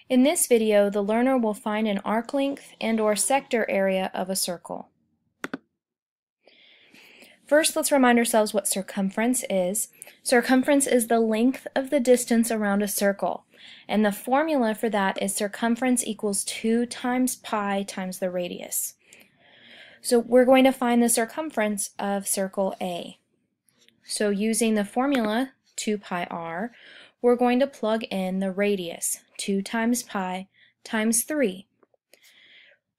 In this video, the learner will find an arc length and/or sector area of a circle. First, let's remind ourselves what circumference is. Circumference is the length of the distance around a circle, and the formula for that is circumference equals 2 times pi times the radius. So we're going to find the circumference of circle A. So using the formula 2 pi r, we're going to plug in the radius, 2 times pi times 3.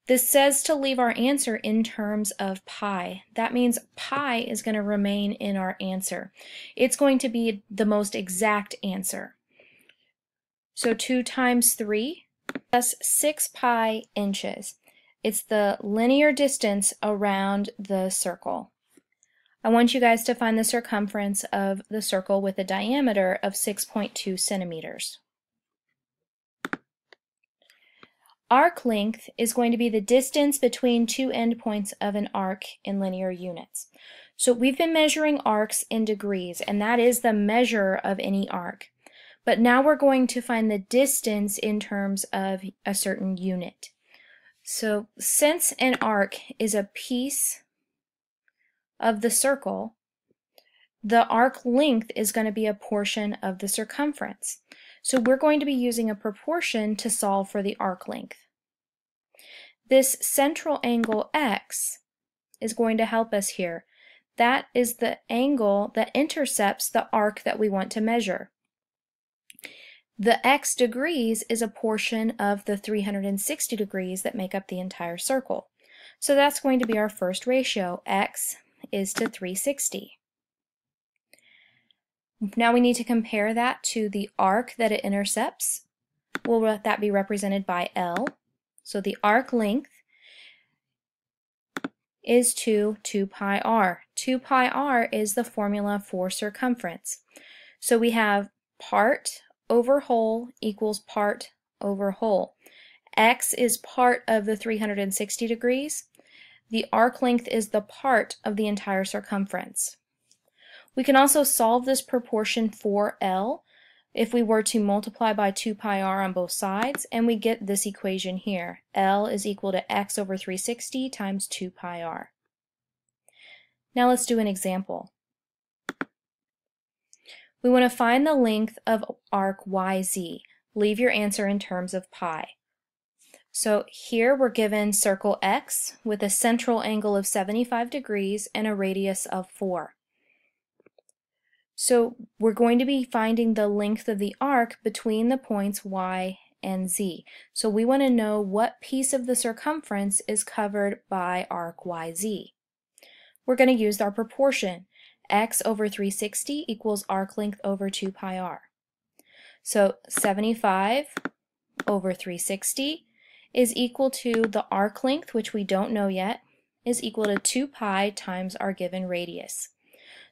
This says to leave our answer in terms of pi. That means pi is going to remain in our answer. It's going to be the most exact answer. So 2 times 3, that's 6 pi inches. It's the linear distance around the circle. I want you guys to find the circumference of the circle with a diameter of 6.2 centimeters. Arc length is going to be the distance between two endpoints of an arc in linear units. So we've been measuring arcs in degrees, and that is the measure of any arc. But now we're going to find the distance in terms of a certain unit. So since an arc is a piece of the circle, the arc length is going to be a portion of the circumference. So we're going to be using a proportion to solve for the arc length. This central angle x is going to help us here. That is the angle that intercepts the arc that we want to measure. The x degrees is a portion of the 360 degrees that make up the entire circle. So that's going to be our first ratio. X is to 360. Now we need to compare that to the arc that it intercepts. Will that be represented by L? So the arc length is 2 pi r. 2 pi r is the formula for circumference. So we have part over whole equals part over whole. X is part of the 360 degrees. The arc length is the part of the entire circumference. We can also solve this proportion for L if we were to multiply by 2 pi r on both sides, and we get this equation here. L is equal to x over 360 times 2 pi r. Now let's do an example. We want to find the length of arc YZ. Leave your answer in terms of pi. So here we're given circle X with a central angle of 75 degrees and a radius of 4. So we're going to be finding the length of the arc between the points Y and Z. So we want to know what piece of the circumference is covered by arc YZ. We're going to use our proportion. X over 360 equals arc length over 2 pi r. So 75 over 360 is equal to the arc length, which we don't know yet, is equal to 2 pi times our given radius.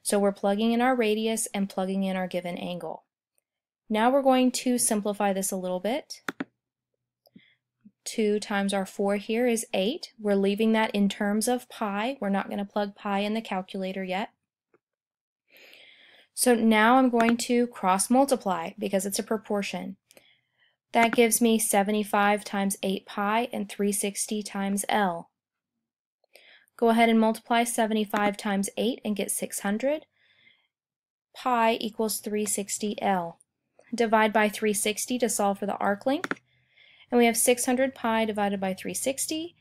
So we're plugging in our radius and plugging in our given angle. Now we're going to simplify this a little bit. 2 times our 4 here is 8. We're leaving that in terms of pi. We're not going to plug pi in the calculator yet. So now I'm going to cross multiply because it's a proportion. That gives me 75 times 8 pi and 360 times L. Go ahead and multiply 75 times 8 and get 600. Pi equals 360 L. Divide by 360 to solve for the arc length. And we have 600 pi divided by 360.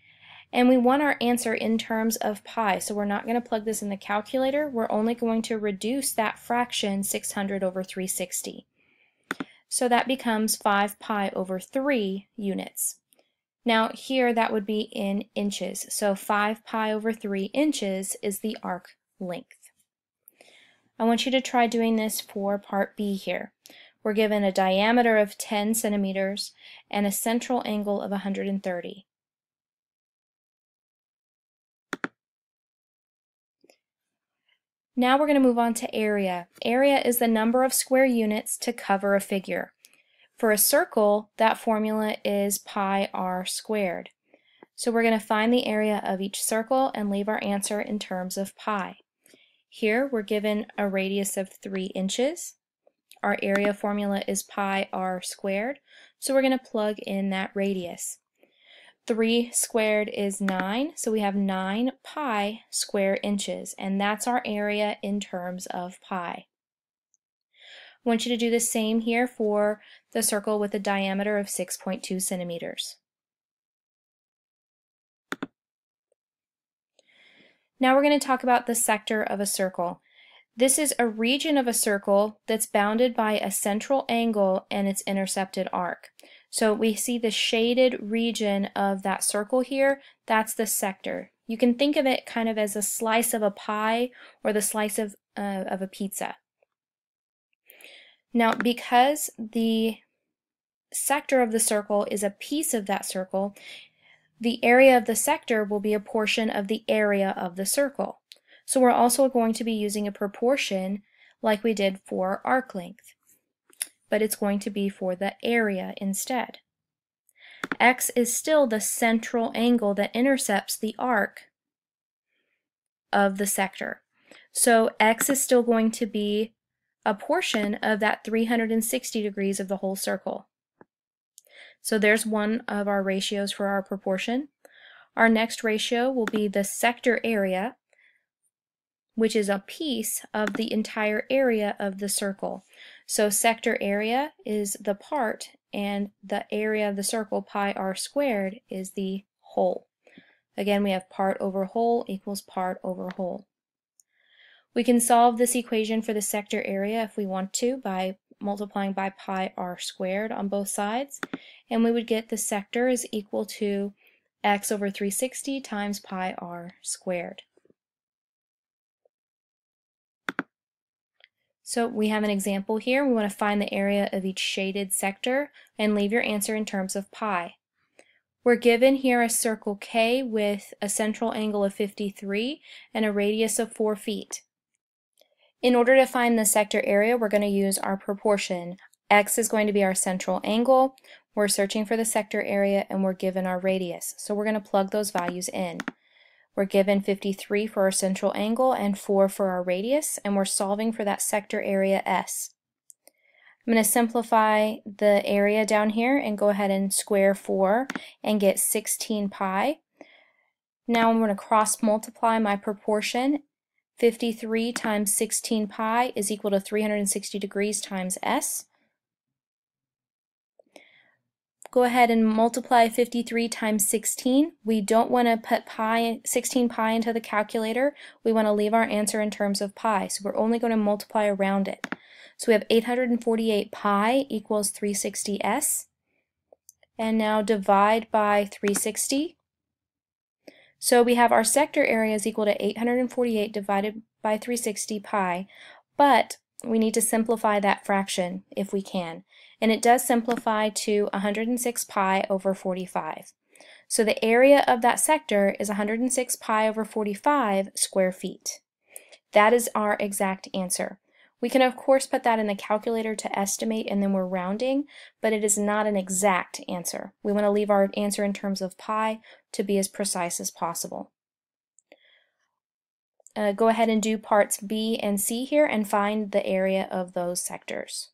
And we want our answer in terms of pi. So we're not going to plug this in the calculator. We're only going to reduce that fraction 600 over 360. So that becomes 5 pi over 3 units. Now here that would be in inches, so 5 pi over 3 inches is the arc length. I want you to try doing this for part B here. We're given a diameter of 10 centimeters and a central angle of 130. Now we're going to move on to area. Area is the number of square units to cover a figure. For a circle, that formula is pi r squared. So we're going to find the area of each circle and leave our answer in terms of pi. Here we're given a radius of 3 inches. Our area formula is pi r squared. So we're going to plug in that radius. 3 squared is 9, so we have 9 pi square inches, and that's our area in terms of pi. I want you to do the same here for the circle with a diameter of 6.2 centimeters. Now we're going to talk about the sector of a circle. This is a region of a circle that's bounded by a central angle and its intercepted arc. So we see the shaded region of that circle here, that's the sector. You can think of it kind of as a slice of a pie or the slice of a pizza. Now, because the sector of the circle is a piece of that circle, the area of the sector will be a portion of the area of the circle. So we're also going to be using a proportion like we did for arc length, but it's going to be for the area instead. X is still the central angle that intercepts the arc of the sector. So X is still going to be a portion of that 360 degrees of the whole circle. So there's one of our ratios for our proportion. Our next ratio will be the sector area, which is a piece of the entire area of the circle. So sector area is the part, and the area of the circle, pi r squared, is the whole. Again, we have part over whole equals part over whole. We can solve this equation for the sector area if we want to by multiplying by pi r squared on both sides, and we would get the sector is equal to x over 360 times pi r squared. So we have an example here. We want to find the area of each shaded sector and leave your answer in terms of pi. We're given here a circle K with a central angle of 53 and a radius of 4 feet. In order to find the sector area, we're going to use our proportion. X is going to be our central angle. We're searching for the sector area and we're given our radius. So we're going to plug those values in. We're given 53 for our central angle and 4 for our radius, and we're solving for that sector area S. I'm going to simplify the area down here and go ahead and square 4 and get 16 pi. Now I'm going to cross multiply my proportion. 53 times 16 pi is equal to 360 degrees times S. Go ahead and multiply 53 times 16. We don't want to put 16 pi into the calculator. We want to leave our answer in terms of pi, so we're only going to multiply around it. So we have 848 pi equals 360s. And now divide by 360. So we have our sector area is equal to 848 divided by 360 pi, but we need to simplify that fraction if we can. And it does simplify to 106 pi over 45. So the area of that sector is 106 pi over 45 square feet. That is our exact answer. We can of course put that in the calculator to estimate and then we're rounding, but it is not an exact answer. We want to leave our answer in terms of pi to be as precise as possible. Go ahead and do parts B and C here and find the area of those sectors.